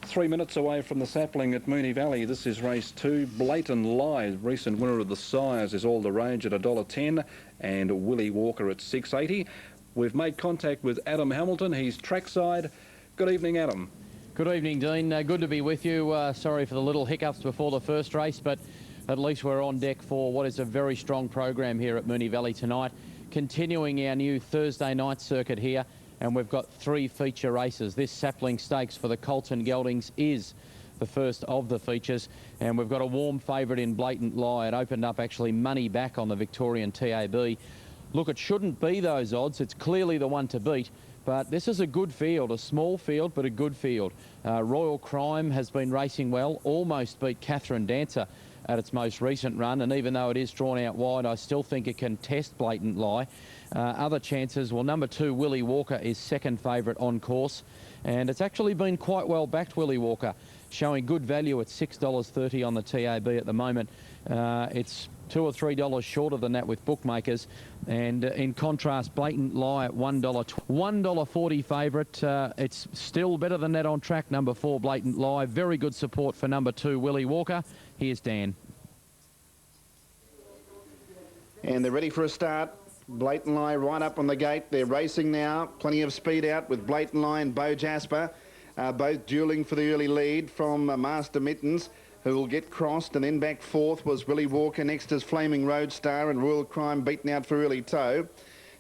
3 minutes away from the Sapling at Moonee Valley. This is race 2. Blatant Lie, recent winner of the Sires, is all the rage at $1.10, and Willie Walker at $6.80. We've made contact with Adam Hamilton. He's trackside. Good evening, Adam. Good evening, Dean. Good to be with you. Sorry for the little hiccups before the first race, but at least we're on deck for what is a very strong program here at Moonee Valley tonight. Continuing our new Thursday night circuit here, and we've got 3 feature races. This Sapling Stakes for the Colton Geldings is the first of the features, and we've got a warm favourite in Blatant Lie. It opened up actually money back on the Victorian TAB. Look, it shouldn't be those odds. It's clearly the one to beat. But this is a good field, a small field, but a good field. Royal Crime has been racing well, almost beat Catherine Dancer at its most recent run, and even though it is drawn out wide, I still think it can test Blatant Lie. Other chances, well, number 2, Willie Walker, is second favourite on course, and it's actually been quite well backed, Willie Walker, showing good value at $6.30 on the TAB at the moment. It's $2 or $3 shorter than that with bookmakers, and in contrast, Blatant Lie at $1.40 favourite. It's still better than that on track. Number 4, Blatant Lie, very good support for number 2, Willie Walker. Here's Dan. And they're ready for a start. Blatant Lie right up on the gate. They're racing now. Plenty of speed out with Blatant Lie and Bo Jasper, both duelling for the early lead from Master Mittens, who will get crossed, and then back fourth was Willie Walker. Next is Flaming Roadstar, and Royal Crime beaten out for early toe.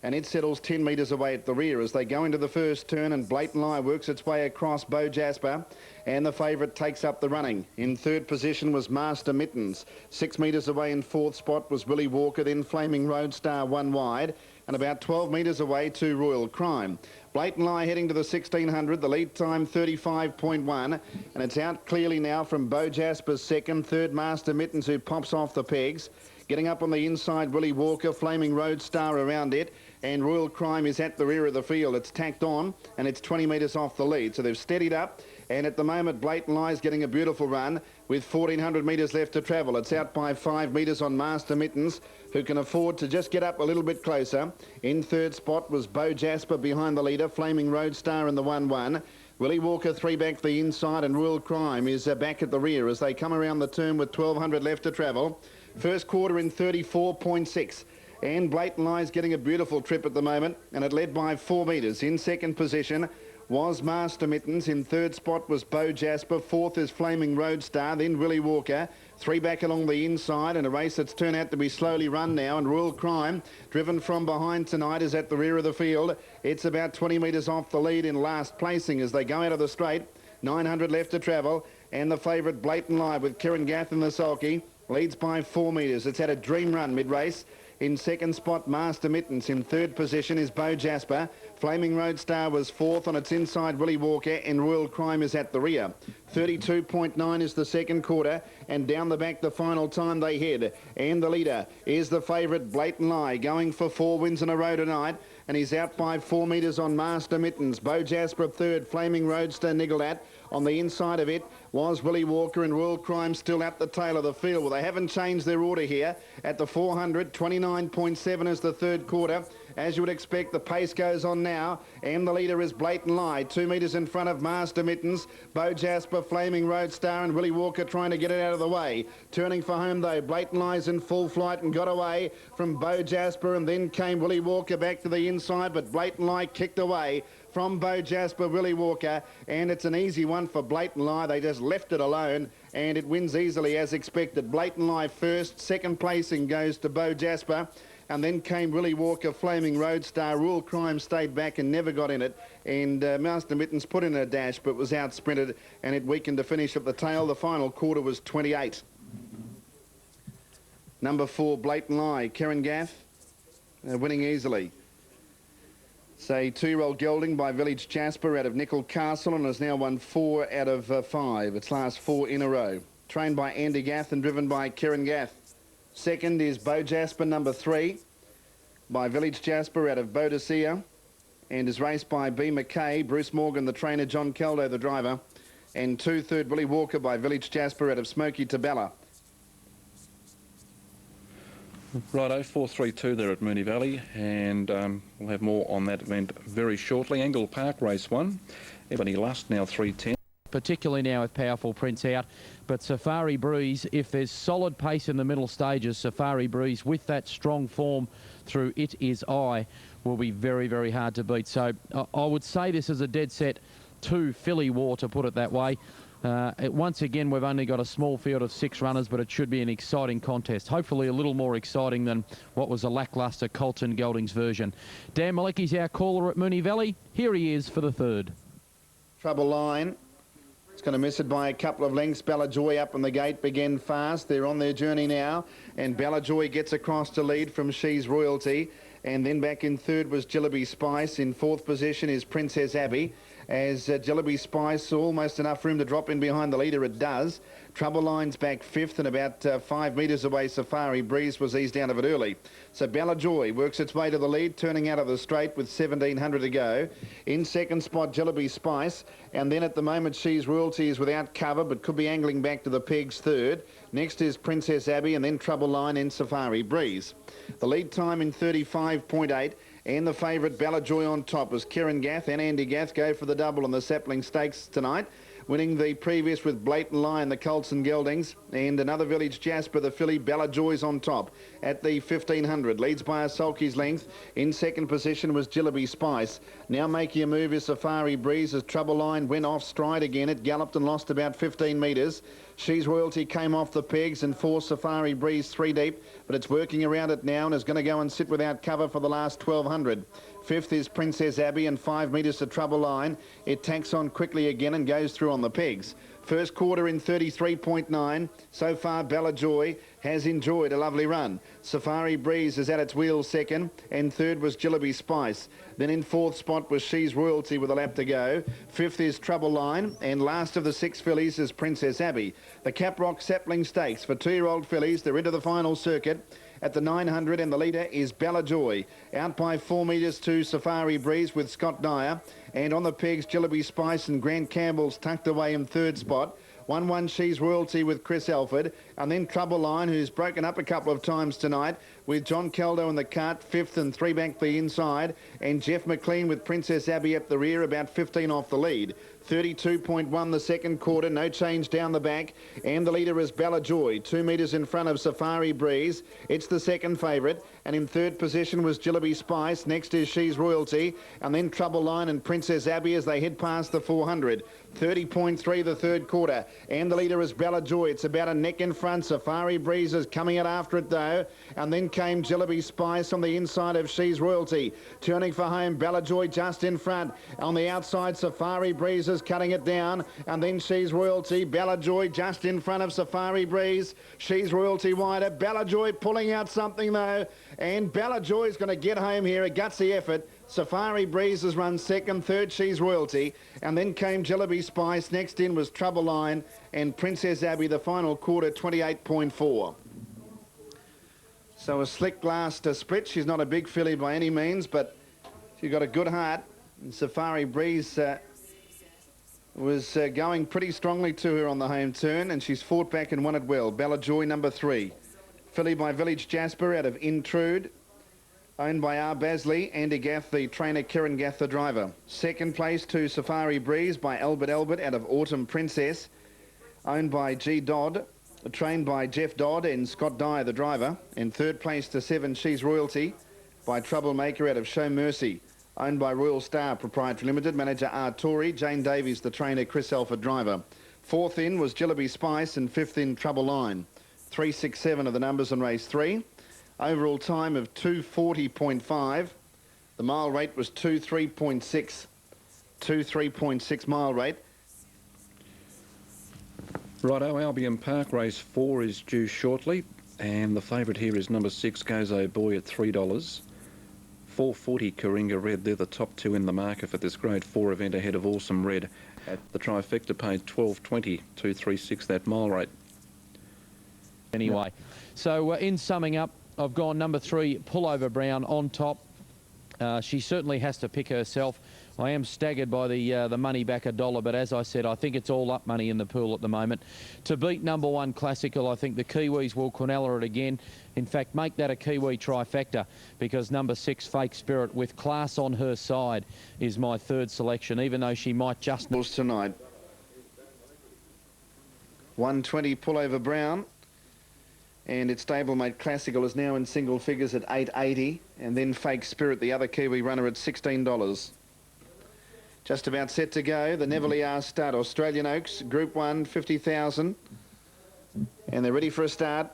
And it settles 10 metres away at the rear as they go into the first turn, and Blatant Lie works its way across Bo Jasper, and the favourite takes up the running. In third position was Master Mittens. 6 metres away in fourth spot was Willie Walker, then Flaming Roadstar one wide, and about 12 metres away to Royal Crime. Blatant Lie heading to the 1600, the lead time 35.1, and it's out clearly now from Bo Jasper's second, third Master Mittens, who pops off the pegs. Getting up on the inside, Willie Walker, Flaming Roadstar around it, and Royal Crime is at the rear of the field. It's tacked on, and it's 20 metres off the lead, so they've steadied up. And at the moment, Blatant Lie is getting a beautiful run with 1,400 metres left to travel. It's out by 5 metres on Master Mittens, who can afford to just get up a little bit closer. In third spot was Bo Jasper behind the leader, Flaming Roadstar in the 1-1. Willie Walker 3 back the inside, and Royal Crime is back at the rear as they come around the turn with 1,200 left to travel. First quarter in 34.6. And Blatant Lie is getting a beautiful trip at the moment, and it led by 4 metres. In second position was Master Mittens. In third spot was Bo Jasper. Fourth is Flaming Roadstar, then Willie Walker. 3 back along the inside, and a race that's turned out to be slowly run now, and Royal Crime, driven from behind tonight, is at the rear of the field. It's about 20 metres off the lead in last placing as they go out of the straight. 900 left to travel, and the favourite Blatant Lie with Kieran Gath in the sulky leads by 4 metres. It's had a dream run mid-race. In second spot, Master Mittens. In third position is Bo Jasper. Flaming Roadstar was fourth. On its inside, Willie Walker, and Royal Crime is at the rear. 32.9 is the second quarter, and down the back the final time they head. And the leader is the favourite Blatant Lie, going for 4 wins in a row tonight, and he's out by 4 metres on Master Mittens. Bo Jasper third, Flaming Roadstar niggled at. On the inside of it was Willie Walker, and Royal Crime still at the tail of the field. Well, they haven't changed their order here. At the 400, 29.7 is the third quarter. As you would expect, the pace goes on now, and the leader is Blatant Lie, 2 metres in front of Master Mittens. Bo Jasper, Flaming Roadstar, and Willie Walker trying to get it out of the way. Turning for home, though, Blatant Lie's in full flight and got away from Bo Jasper, and then came Willie Walker back to the inside, but Blatant Lie kicked away from Bo Jasper, Willie Walker, and it's an easy one for Blatant Lie. They just left it alone, and it wins easily as expected. Blatant Lie first, second placing goes to Bo Jasper, and then came Willie Walker, Flaming Roadstar. Royal Crime stayed back and never got in it, and Master Mittens put in a dash but was out sprinted, and it weakened to finish at the tail. The final quarter was 28. Number 4, Blatant Lie, Kieran Gath, winning easily. It's a 2-year-old gelding by Village Jasper out of Nickel Castle, and has now won 4 out of 5. Its last 4 in a row. Trained by Andy Gath and driven by Kieran Gath. Second is Bo Jasper, number 3, by Village Jasper out of Boadicea, and is raced by B. McKay, Bruce Morgan the trainer, John Caldo the driver, and 2 third Willie Walker by Village Jasper out of Smoky Tabella. Righto, 4-3-2 there at Moonee Valley, and we'll have more on that event very shortly. Angle Park, race 1. Ebony Lust now 3:10. particularly now with Powerful Prince out. But Safari Breeze, if there's solid pace in the middle stages, Safari Breeze with that strong form through It Is I will be very, very hard to beat. So I would say this is a dead set 2 filly war, to put it that way. Once again, we've only got a small field of 6 runners, but it should be an exciting contest. Hopefully a little more exciting than what was a lacklustre Colton Geldings version. Dan Malecki's our caller at Moonee Valley. Here he is for the third. Trouble Line. It's going to miss it by a couple of lengths. Bella Joy up on the gate began fast. They're on their journey now. And Bella Joy gets across to lead from She's Royalty. And then back in third was Jillaby Spice. In fourth position is Princess Abby. As Jillaby Spice, almost enough room to drop in behind the leader, it does. Trouble Line's back fifth, and about 5 metres away, Safari Breeze was eased out of it early. So Bella Joy works its way to the lead, turning out of the straight with 1,700 to go. In second spot, Jillaby Spice, and then at the moment, She's Royalty is without cover, but could be angling back to the pegs third. Next is Princess Abby, and then Trouble Line and Safari Breeze. The lead time in 35.8. And the favourite Bella Joy on top as Kieran Gath and Andy Gath go for the double on the Sapling Stakes tonight. Winning the previous with Blatant Lion, the Colts and Geldings, and another Village Jasper, the filly. Bella Joy's on top at the 1,500. Leads by a sulky's length. In second position was Jillaby Spice. Now making a move is Safari Breeze as Trouble Line went off stride again. It galloped and lost about 15 metres. She's Royalty came off the pegs and forced Safari Breeze 3 deep, but it's working around it now and is going to go and sit without cover for the last 1,200. Fifth is Princess Abby and 5 metres to Trouble Line. It tacks on quickly again and goes through on the pegs. First quarter in 33.9. So far, Bella Joy has enjoyed a lovely run. Safari Breeze is at its wheels second, and third was Jillaby Spice. Then in fourth spot was She's Royalty with a lap to go. Fifth is Trouble Line, and last of the 6 fillies is Princess Abby. The Caprock Sapling Stakes for 2-year-old fillies. They're into the final circuit at the 900, and the leader is Bella Joy. Out by 4 metres to Safari Breeze with Scott Dyer. And on the pegs, Jillaby Spice and Grant Campbell's tucked away in third spot. 1-1 She's Royalty with Chris Alford. And then Trouble Line, who's broken up a couple of times tonight, with John Caldo in the cart, fifth, and 3 back the inside. And Jeff McLean with Princess Abby at the rear, about 15 off the lead. 32.1 the second quarter, no change down the back. And the leader is Bella Joy, 2 metres in front of Safari Breeze. It's the second favourite. And in third position was Jillaby Spice. Next is She's Royalty. And then Trouble Line and Princess Abby as they head past the 400. 30.3 the third quarter. And the leader is Bella Joy. It's about a neck in front. Safari Breeze is coming out after it though. And then came Jillaby Spice on the inside of She's Royalty. Turning for home, Bella Joy just in front. On the outside, Safari Breeze is cutting it down. And then She's Royalty. Bella Joy just in front of Safari Breeze. She's Royalty wider. Bella Joy pulling out something though. And Bella Joy is going to get home here. A gutsy effort. Safari Breeze has run second, third She's Royalty, and then came Jillaby Spice. Next in was Trouble Line and Princess Abby, the final quarter, 28.4. So a slick glass to split. She's not a big filly by any means, but she's got a good heart. And Safari Breeze was going pretty strongly to her on the home turn, and she's fought back and won it well. Bella Joy, number 3. Filly by Village Jasper out of Intrude. Owned by R. Basley, Andy Gath, the trainer, Kieran Gath, the driver. Second place to Safari Breeze by Albert out of Autumn Princess. Owned by G. Dodd, trained by Jeff Dodd and Scott Dyer, the driver. And third place to 7 She's Royalty by Troublemaker out of Show Mercy. Owned by Royal Star Proprietary Limited, manager R. Torrey, Jane Davies, the trainer, Chris Alford, driver. Fourth in was Jillaby Spice and fifth in Trouble Line. 367 are the numbers in race 3. Overall time of 2:40.5. The mile rate was 2:3.6. 2:3.6 mile rate. Righto, Albion Park, race 4 is due shortly. And the favourite here is number 6, Gozo Boy at $3. 440 Coringa Red, they're the top 2 in the market for this Grade 4 event ahead of Awesome Red. At the trifecta paid 12.20, 236 that mile rate. Anyway, so in summing up, I've gone number 3, Pullover Brown on top. She certainly has to pick herself. I am staggered by the money back $1, but as I said, I think it's all up money in the pool at the moment. To beat number 1 Classical, I think the Kiwis will Quinella it again. In fact, make that a Kiwi trifecta, because number 6 Fake Spirit with class on her side is my third selection, even though she might just... Tonight. 120 Pullover Brown. And its stablemate Classical is now in single figures at $8.80. And then Fake Spirit, the other Kiwi runner, at $16. Just about set to go. The Neville Stud, Australian Oaks, Group 1, 50,000. And they're ready for a start.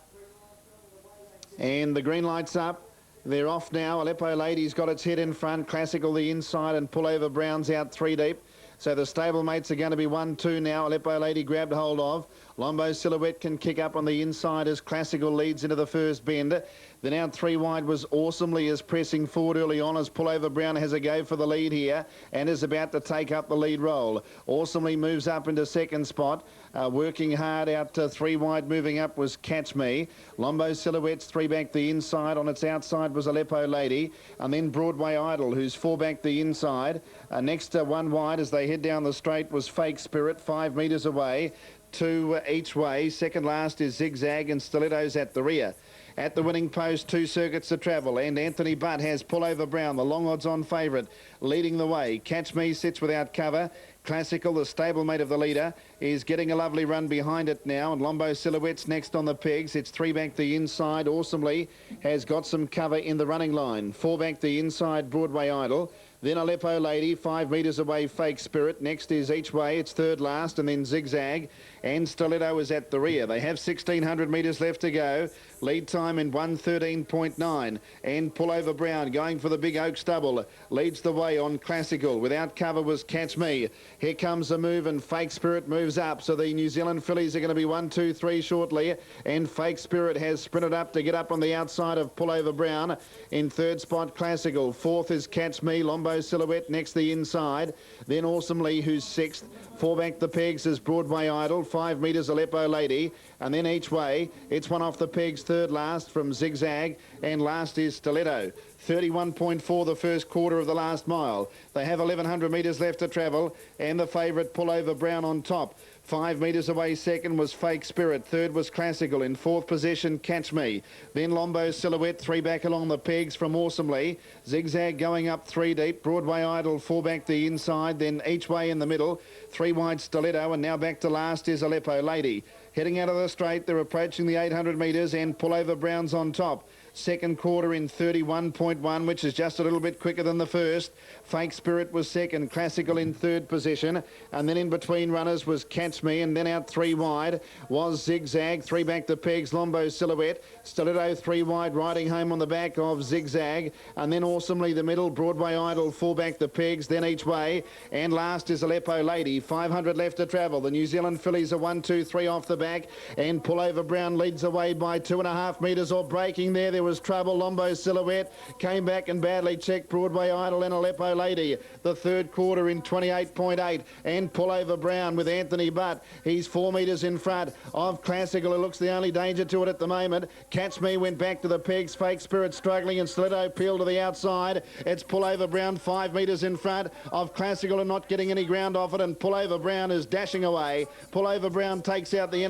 And the green light's up. They're off now. Aleppo Lady's got its head in front. Classical the inside, and Pullover Brown's out 3 deep. So the stablemates are going to be 1-2 now. Aleppo Lady grabbed hold of. Lombo Silhouette can kick up on the inside as Classical leads into the first bend. Then out 3 wide was Awesomely is pressing forward early on as Pullover Brown has a go for the lead here and is about to take up the lead role. Awesomely moves up into second spot. Working hard out 3 wide, moving up was Catch Me. Lombo Silhouette's 3 back the inside. On its outside was Aleppo Lady. And then Broadway Idol, who's 4 back the inside. Next 1 wide as they head down the straight was Fake Spirit, 5 metres away. 2 each way. Second last is Zigzag and Stilettos at the rear. At the winning post, 2 circuits to travel, and Anthony Butt has Pullover Brown, the long odds-on favourite, leading the way. Catch Me sits without cover. Classical, the stablemate of the leader, is getting a lovely run behind it now, and Lombo Silhouette's next on the pegs. It's 3 back the inside. Awesomely has got some cover in the running line. 4 back the inside, Broadway Idol. Then Aleppo Lady, 5 metres away, Fake Spirit. Next is Each Way, it's third last, and then Zigzag. And Stiletto is at the rear. They have 1,600 metres left to go. Lead time in 1:13.9. And Pullover Brown going for the big Oak Stubble. Leads the way on Classical. Without cover was Catch Me. Here comes the move, and Fake Spirit moves up. So the New Zealand fillies are going to be 1, 2, 3 shortly. And Fake Spirit has sprinted up to get up on the outside of Pullover Brown. In third spot, Classical. Fourth is Catch Me. Lombo Silhouette next the inside. Then Awesomely, who's 6th. 4 back the pegs is Broadway Idol. 5 metres Aleppo Lady. And then Each Way. It's 1 off the pegs, third last from Zigzag. And last is Stiletto. 31.4 the first quarter of the last mile. They have 1,100 metres left to travel. And the favourite Pullover Brown on top. 5 metres away second was Fake Spirit. Third was Classical. In fourth position, Catch Me. Then Lombo Silhouette, 3 back along the pegs from Awesomely. Zigzag going up 3 deep. Broadway Idol, 4 back the inside. Then Each Way in the middle. 3 wide Stiletto. And now back to last is Aleppo Lady. Heading out of the straight, they're approaching the 800 metres and Pullover Brown's on top. Second quarter in 31.1, which is just a little bit quicker than the first. Fake Spirit was second, Classical in third position. And then in between runners was Catch Me, and then out 3 wide was Zigzag. 3 back the pegs, Lombo Silhouette. Stiletto 3 wide, riding home on the back of Zigzag. And then Awesomely the middle, Broadway Idol 4 back the pegs, then Each Way. And last is Aleppo Lady. 500 left to travel. The New Zealand fillies are 1, 2, 3 off the back. And Pullover Brown leads away by 2.5 metres or breaking there. There was trouble. Lombo Silhouette came back and badly checked Broadway Idol and Aleppo Lady. The third quarter in 28.8. And Pullover Brown with Anthony Butt. He's 4 metres in front of Classical, who looks the only danger to it at the moment. Catch Me went back to the pegs. Fake Spirit struggling, and Stiletto peeled to the outside. It's Pullover Brown 5 metres in front of Classical and not getting any ground off it, and Pullover Brown is dashing away. Pullover Brown takes out the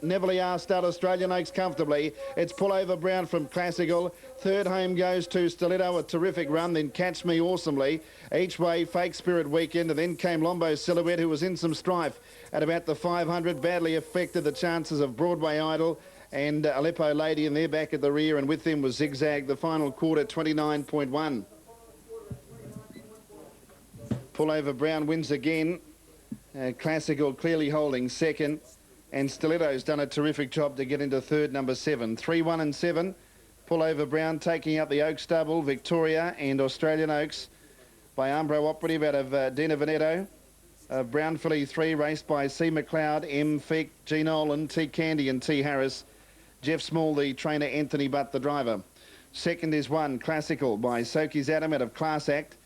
Neville Stud Australian Oaks comfortably. It's Pullover Brown from Classical. Third home goes to Stiletto, a terrific run. Then Catch Me Awesomely. Each Way, Fake Spirit weekend, and then came Lombo Silhouette, who was in some strife at about the 500. Badly affected the chances of Broadway Idol and Aleppo Lady, and they're back at the rear, and with them was Zigzag. The final quarter, 29.1. Pullover Brown wins again. Classical clearly holding second. And Stiletto's done a terrific job to get into third, number 7. 3, 1 and 7. Pullover Brown taking out the Oak Stubble, Victoria and Australian Oaks by Umbro Operative out of Dina Veneto. Brown Filly 3 raced by C. McLeod, M. Feck, G. Nolan, T. Candy and T. Harris. Jeff Small, the trainer, Anthony Butt, the driver. Second is 1, Classical by Soki's Adam out of Class Act.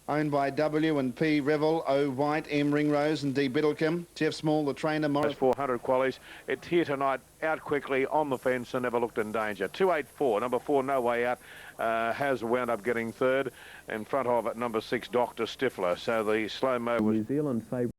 Owned by W and P Revel, O White, M Ringrose and D Biddlecombe. Jeff Small, the trainer. Morris 400 qualities. It's here tonight, out quickly, on the fence and never looked in danger. 284, number 4, No Way Out, has wound up getting third. In front of it, number 6, Dr. Stifler. So the slow-mo was... New Zealand favourite.